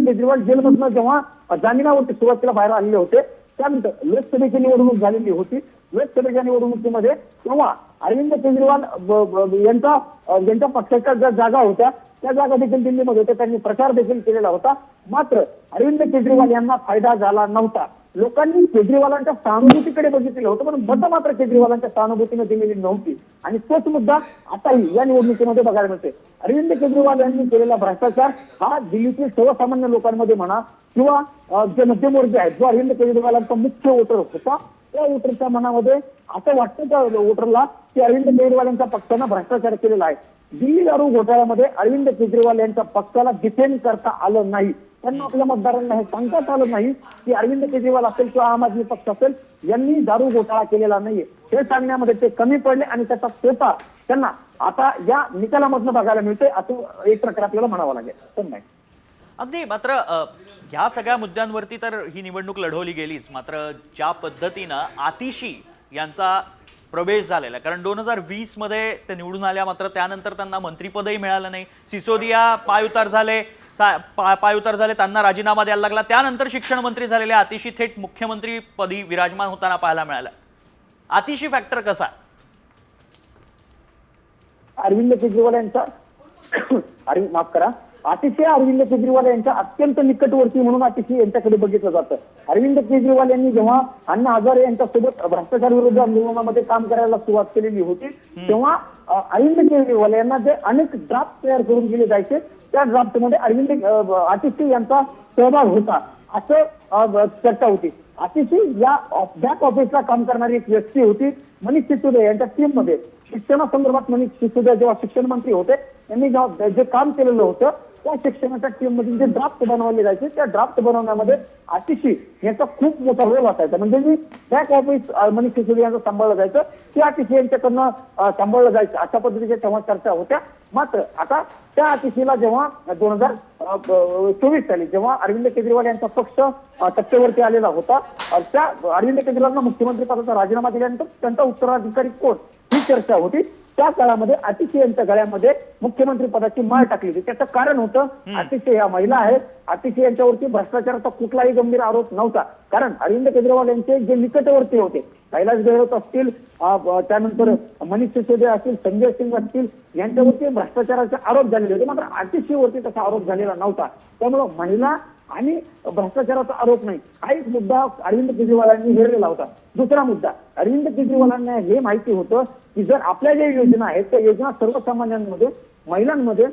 केजरीवाल जेलमधनं जेव्हा जामिनावरती सुरुवातीला बाहेर आलेले होते, त्यानंतर लोकसभेची निवडणूक झालेली होती. लोकसभेच्या निवडणुकीमध्ये तेव्हा अरविंद केजरीवाल यांच्या पक्षाच्या ज्या जागा होत्या त्या जागा देखील दिल्लीमध्ये होत्या, त्यांनी प्रचार देखील केलेला होता. मात्र अरविंद केजरीवाल यांना फायदा झाला नव्हता. लोकांनी केजरीवालांच्या सहानुभूतीकडे बघितलेलं होतं, पण मतं मात्र केजरीवालांच्या सहानुभूतीने दिलेली नव्हती. आणि तोच मुद्दा आताही या निवडणुकीमध्ये बघायला मिळते. अरविंद केजरीवाल यांनी केलेला भ्रष्टाचार हा दिल्लीतील सर्वसामान्य लोकांमध्ये म्हणा किंवा जे मध्यमवर्गीय आहेत, जो अरविंद केजरीवालांचा मुख्य वोटर होता, त्या वोटरच्या मनामध्ये असं वाटतं त्या वोटरला की अरविंद केजरीवाल यांच्या पक्षानं भ्रष्टाचार केलेला आहे. दिल्ली दारू घोटाळ्यामध्ये अरविंद केजरीवाल यांच्या पक्षाला डिफेंड करता आलं नाही. त्यांना आपल्या मतदारांना हे सांगताच आलं नाही की अरविंद केजरीवाल असेल किंवा आम आदमी पक्ष असेल यांनी दारू घोटाळा केलेला नाहीये. हे सांगण्यामध्ये ते कमी पडले आणि त्याचा तोटा त्यांना आता या निकालामधनं बघायला मिळतोय, असं एक प्रकारे आपल्याला म्हणावं लागेल. पण नाही अगदी. मात्र ह्या सगळ्या मुद्द्यांवरती तर ही निवडणूक लढवली गेलीच. मात्र ज्या पद्धतीनं आतिशी यांचा प्रवेश झालेला, कारण 2020 मध्ये ते निवडून आल्या, मात्र त्यानंतर त्यांना मंत्रिपदही मिळालं नाही. सिसोदिया पायउतार झाले, त्यांना राजीनामा द्यायला लागला. त्यानंतर शिक्षण मंत्री झालेले आतिशी थेट मुख्यमंत्री पदी विराजमान होताना पाहायला मिळालं. आतिशी फॅक्टर कसा? अरविंद केजरीवाल यांचा माफ करा, आतिशी अरविंद केजरीवाल यांच्या अत्यंत निकटवर्ती म्हणून आतिशी यांच्याकडे बघितलं जातं. अरविंद केजरीवाल यांनी जेव्हा अण्णा हजारे यांच्यासोबत भ्रष्टाचार विरोधी आंदोलनामध्ये काम करायला सुरुवात केलेली होती, तेव्हा अरविंद केजरीवाल यांना जे अनेक ड्राफ्ट तयार करून दिले जायचे, त्या ड्राफ्टमध्ये आतिशी यांचा सहभाग होता असं चर्चा होती. आतिशी या बॅक ऑफिसला काम करणारी एक व्यक्ती होती. मनीष सिसोदिया यांच्या टीम मध्ये शिक्षणासंदर्भात मनीष सिसोदिया जेव्हा शिक्षण मंत्री होते, त्यांनी जे काम केलेलं होतं त्या शिक्षणाच्या टीम मधून जे ड्राफ्ट बनवले जायचे, त्या ड्राफ्ट बनवण्यामध्ये आतिशी यांचा खूप मोठा रोल असायचा. म्हणजे जी बॅक ऑफिस मनीष सिसोदिया यांचं सांभाळलं जायचं ते आतिशी यांच्याकडनं सांभाळलं जायचं, अशा पद्धतीच्या तेव्हा चर्चा होत्या. मात्र आता त्या आतिशीला जेव्हा 2024 साली जेव्हा अरविंद केजरीवाल यांचा पक्ष सत्तेवरती आलेला होता, त्या अरविंद केजरीवालांना मुख्यमंत्री पदाचा राजीनामा दिल्यानंतर त्यांचा उत्तराधिकारी कोण ही चर्चा होती. त्या काळामध्ये आतिशी यांच्या गळ्यामध्ये मुख्यमंत्री पदाची माळ टाकली होती. त्याचं कारण होतं, आतिशी ह्या महिला आहेत, आतिशी यांच्यावरती भ्रष्टाचाराचा कुठलाही गंभीर आरोप नव्हता. कारण अरविंद केजरीवाल यांचे जे निकटवर्ती होते, कैलाश गेहलोत असतील, त्यानंतर मनीष सिसोदिया असतील, संजय सिंग असतील, यांच्यावरती भ्रष्टाचाराचे आरोप झालेले होते. मात्र आतिशीवरती तसा आरोप झालेला नव्हता. त्यामुळं महिला आणि भ्रष्टाचाराचा आरोप नाही, हा एक मुद्दा अरविंद केजरीवालांनी हेरलेला होता. दुसरा मुद्दा, अरविंद केजरीवालांना हे माहिती होतं की जर आपल्या ज्या योजना आहेत त्या योजना सर्वसामान्यांमध्ये महिलांमध्ये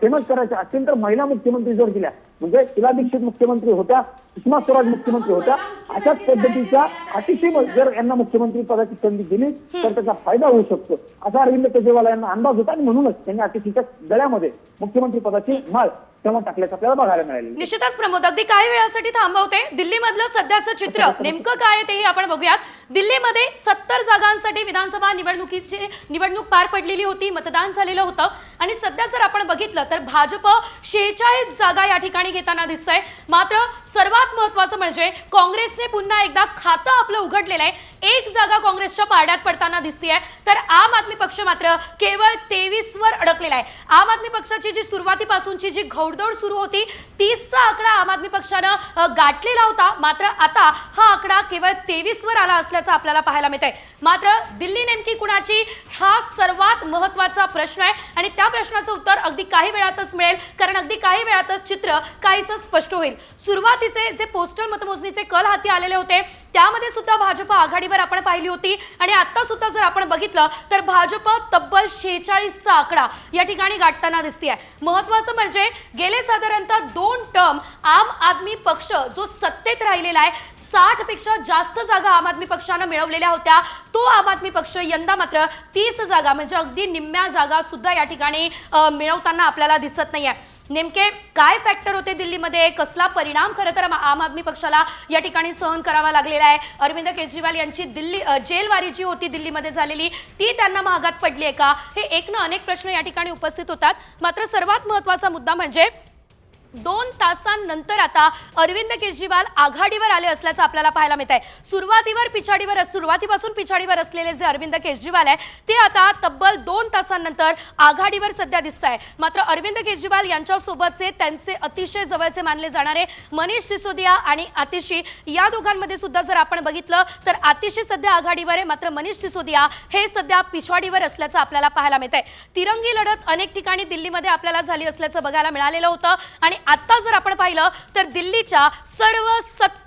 फेमस करायच्या असतील तर महिला मुख्यमंत्री जर दिल्या, म्हणजे शीला दीक्षित मुख्यमंत्री होत्या, सुषमा स्वराज मुख्यमंत्री होत्या, अशाच पद्धतीच्या आतिशी जर यांना मुख्यमंत्री पदाची संधी दिली तर त्याचा फायदा होऊ शकतो, असा अरविंद केजरीवाल यांना अंदाज होता. आणि म्हणूनच त्यांनी आतिशीच्या गळ्यामध्ये मुख्यमंत्री पदाची माळ तेव्हा टाकल्याचं आपल्याला बघायला मिळाले. निश्चितच प्रमोद, अगदी काही वेळासाठी थांबवते. दिल्लीमधलं सध्याचं चित्र नेमकं काय तेही आपण बघूयात. दिल्लीमध्ये 70 जागांसाठी विधानसभा निवडणूक पार पडलेली होती, मतदान झालेलं होतं. आणि सध्या जर आपण बघितलं तर भाजप 46 जागा या ठिकाणी घेताना दिसतंय. मात्र सर्वात महत्त्वाचं म्हणजे काँग्रेसने पुन्हा एकदा खातं आपलं उघडलेलं आहे. 1 जागा काँग्रेसच्या पारड्यात पडताना दिसतीये, तर आम आदमी पक्ष मात्र केवळ 23 वर अडकलेला आहे. आम आदमी पक्षाची जी सुरुवातीपासूनची जी घोडदौड सुरू होती, 30चा आकडा आम आदमी पक्षानं गाठलेला होता. मात्र आता हा आकडा केवळ 23 वर आला असल्याचं आपल्याला पाहायला मिळतंय. मात्र दिल्ली नेमकी कुणाची, हा सर्वात महत्त्वाचा प्रश्न आहे. आणि त्या प्रश्नाचं उत्तर अगदी काही वेळातच मिळेल, कारण अगदी काही वेळातच चित्र काहीसं स्पष्ट होईल. सुरुवातीचे जे पोस्टल मतमोजणीचे कल हाती आलेले होते त्यामध्ये सुद्धा भाजप आघाडीवर आपण पाहिली होती. आणि आता सुद्धा जर आपण बघितलं तर भाजप तब्बल 46चा आकडा या ठिकाणी गाठताना दिसतेय. महत्त्वाचं म्हणजे गेले साधारणतः 2 टर्म आम आदमी पक्ष जो सत्तेत राहिलेला आहे, 60 पेक्षा जास्त जागा आम आदमी पक्षानं मिळवलेल्या होत्या. तो आम आदमी पक्ष यंदा मात्र 30 जागा म्हणजे अगदी निम्म्या जागा सुद्धा या ठिकाणी मिळवताना आपल्याला दिसत नाहीये. नेमके काय फॅक्टर होते दिल्लीमध्ये, कसला परिणाम खरं तर आम आदमी पक्षाला या ठिकाणी सहन करावा लागलेला आहे? अरविंद केजरीवाल यांची जेलवारी जी होती दिल्लीमध्ये झालेली, ती त्यांना महागात पडली आहे का? हे एक ना अनेक प्रश्न या ठिकाणी उपस्थित होतात. मात्र सर्वात महत्त्वाचा मुद्दा म्हणजे 2 तासांनंतर आता अरविंद केजरीवाल आघाडीवर आले असल्याचं आपल्याला पाहायला मिळत आहे। सुरुवातीपासून पिछाडीवर असलेले जे अरविंद केजरीवाल आहे ते आता तब्बल 2 तासांनंतर आघाडीवर सध्या दिसत आहे। मात्र अरविंद केजरीवाल यांच्यासोबतचे त्यांचे अतिशय जवळचे मानले जाणारे मनीष सिसोदिया आणि आतिशी या दोघांमध्ये सुद्धा जर आपण बघितलं तर आतिशी सध्या आघाडीवर आहे, मात्र मनीष सिसोदिया हे सध्या पिछाडीवर असल्याचं आपल्याला पाहायला मिळत आहे। तिरंगी लढत अनेक ठिकाणी दिल्लीमध्ये आपल्याला झाली असल्याचं बघायला मिळालेलं होतं आणि आता जर आपण पाहिलं तर दिल्लीच्या सर्व 70